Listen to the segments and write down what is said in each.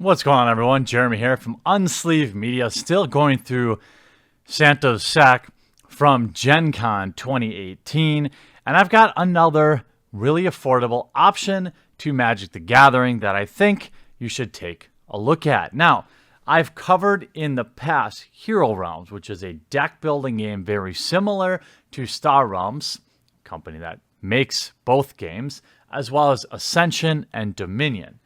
What's going on, everyone? Jeremy here from Unsleeved Media, still going through Santa's Sack from Gen Con 2018, and I've got another really affordable option to Magic the Gathering that I think you should take a look at. Now, I've covered in the past Hero Realms, which is a deck building game very similar to Star Realms, a company that makes both games, as well as Ascension and Dominion.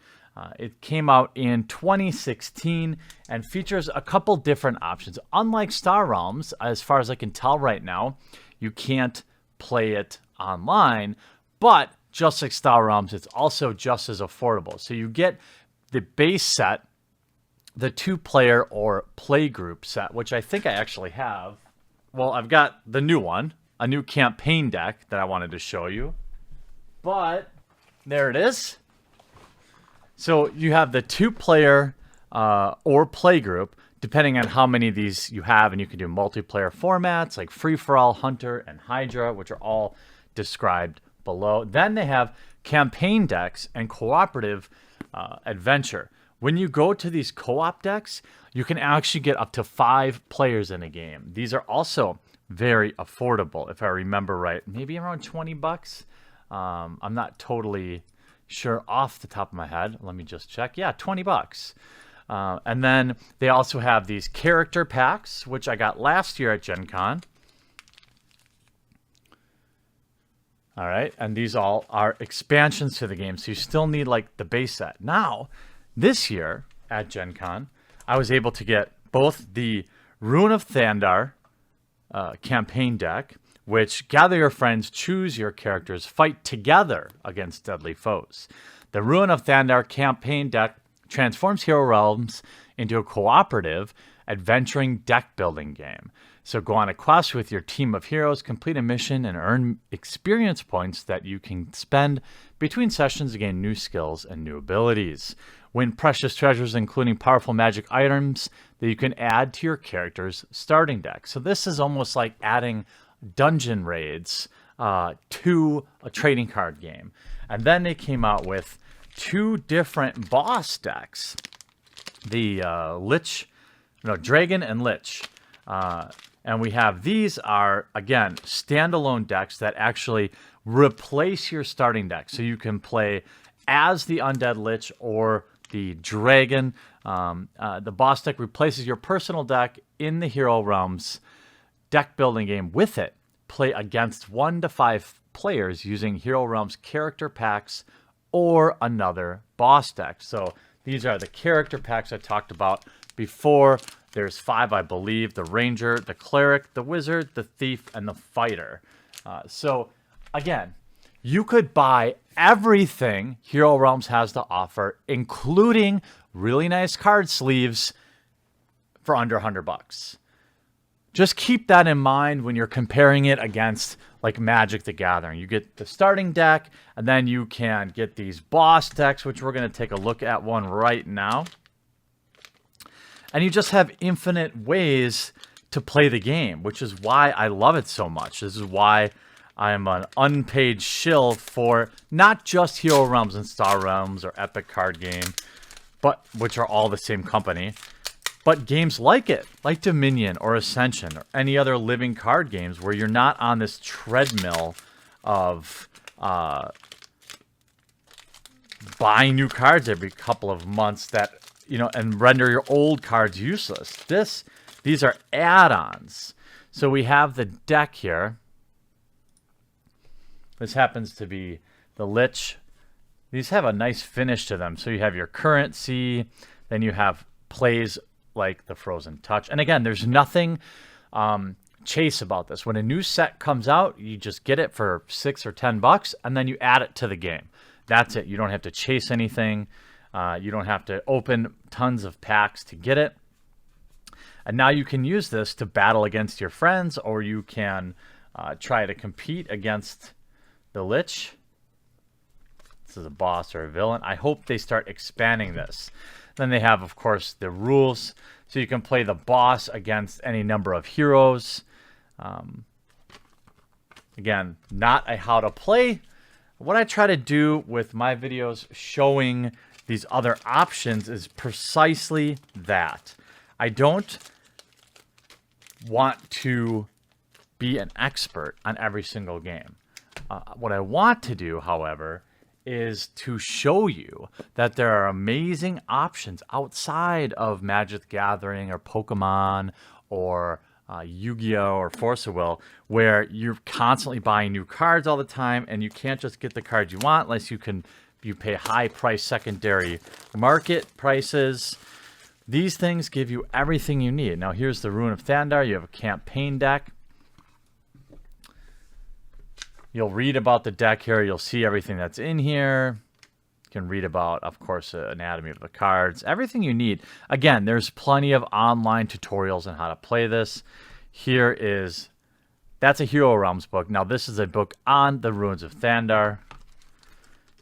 It came out in 2016 and features a couple different options. Unlike Star Realms, as far as I can tell right now, you can't play it online, but just like Star Realms, it's also just as affordable. So you get the base set, the 2-player or playgroup set, which I think I actually have. Well, I've got the new one, a new campaign deck that I wanted to show you. But there it is. So you have the 2-player or playgroup, depending on how many of these you have, and you can do multiplayer formats like Free-for-All, Hunter, and Hydra, which are all described below. Then they have campaign decks and cooperative adventure. When you go to these co-op decks, you can actually get up to 5 players in a game. These are also very affordable, if I remember right. Maybe around 20 bucks. I'm not totally sure off the top of my head. Let me just check. Yeah, 20 bucks. And then they also have these character packs, which I got last year at Gen Con. All right, and these all are expansions to the game, so you still need like the base set. Now, this year at Gen Con, I was able to get both the Rune of Thandar campaign deck, which gather your friends, choose your characters, fight together against deadly foes. The Ruin of Thandar campaign deck transforms Hero Realms into a cooperative, adventuring deck building game. So go on a quest with your team of heroes, complete a mission, and earn experience points that you can spend between sessions to gain new skills and new abilities. Win precious treasures, including powerful magic items that you can add to your character's starting deck. So this is almost like adding dungeon raids to a trading card game. And then they came out with 2 different boss decks, the Dragon and Lich. And we have, these are, again, standalone decks that actually replace your starting deck. So you can play as the Undead Lich or the Dragon. The boss deck replaces your personal deck in the Hero Realms deck building game. With it, play against 1 to 5 players using Hero Realms character packs or another boss deck. So these are the character packs I talked about before. There's 5, I believe: the Ranger, the Cleric, the Wizard, the Thief, and the Fighter. So again, you could buy everything Hero Realms has to offer, including really nice card sleeves, for under 100 bucks. Just keep that in mind when you're comparing it against like Magic the Gathering. You get the starting deck, and then you can get these boss decks, which we're going to take a look at one right now. And you just have infinite ways to play the game, which is why I love it so much. This is why I'm an unpaid shill for not just Hero Realms and Star Realms or Epic Card Game, but which are all the same company. But games like it, like Dominion or Ascension or any other living card games where you're not on this treadmill of buying new cards every couple of months that, you know, and render your old cards useless. These are add-ons. So we have the deck here. This happens to be the Lich. These have a nice finish to them. So you have your currency, then you have plays like the Frozen Touch. And again, there's nothing chase about this. When a new set comes out, you just get it for $6 or $10, and then you add it to the game. That's it. You don't have to chase anything. You don't have to open tons of packs to get it. And now you can use this to battle against your friends, or you can try to compete against the Lich. This is a boss or a villain. I hope they start expanding this. Then they have, of course, the rules. So you can play the boss against any number of heroes. Again, not a how to play. What I try to do with my videos showing these other options is precisely that. I don't want to be an expert on every single game. What I want to do, however, is to show you that there are amazing options outside of Magic the Gathering or Pokemon or Yu-Gi-Oh! Or Force of Will, where you're constantly buying new cards all the time, and you can't just get the cards you want unless you pay high price secondary market prices. These things give you everything you need. Now here's the Rune of Thandar. You have a campaign deck. You'll read about the deck here. You'll see everything that's in here. You can read about, of course, anatomy of the cards. Everything you need. Again, there's plenty of online tutorials on how to play this. That's a Hero Realms book. Now, this is a book on the Runes of Thandar.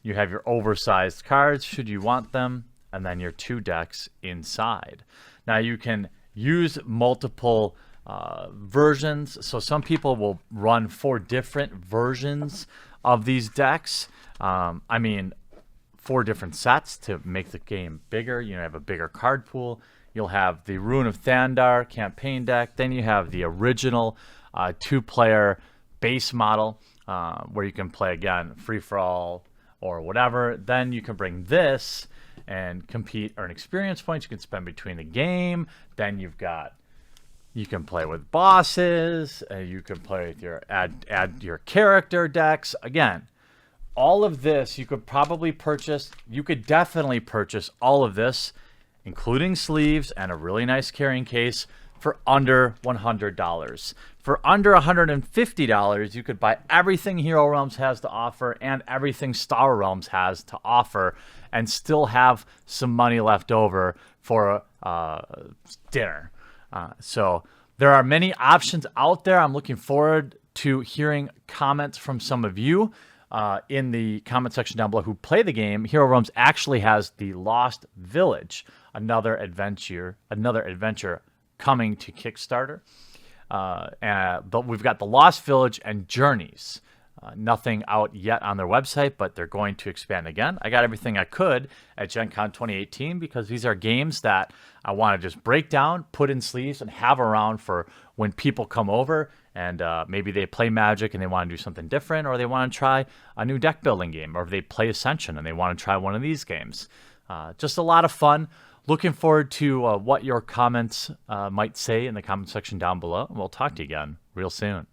You have your oversized cards, should you want them, and then your 2 decks inside. Now, you can use multiple versions. So some people will run 4 different versions of these decks. 4 different sets to make the game bigger. You have a bigger card pool. You'll have the Rune of Thandar campaign deck. Then you have the original 2-player base model where you can play, again, free-for-all or whatever. Then you can bring this and compete, earn experience points you can spend between the game. Then you can play with bosses. You can play with add your character decks. Again, all of this you could probably purchase. You could definitely purchase all of this, including sleeves and a really nice carrying case, for under $100. For under $150, you could buy everything Hero Realms has to offer and everything Star Realms has to offer, and still have some money left over for dinner. So there are many options out there. I'm looking forward to hearing comments from some of you in the comment section down below who play the game. Hero Realms actually has the Lost Village, another adventure coming to Kickstarter. But we've got the Lost Village and Journeys. Nothing out yet on their website, but they're going to expand again. I got everything I could at Gen Con 2018 because these are games that I want to just break down, put in sleeves, and have around for when people come over and maybe they play Magic and they want to do something different, or they want to try a new deck building game, or if they play Ascension and they want to try one of these games. Just a lot of fun. Looking forward to what your comments might say in the comment section down below. And we'll talk to you again real soon.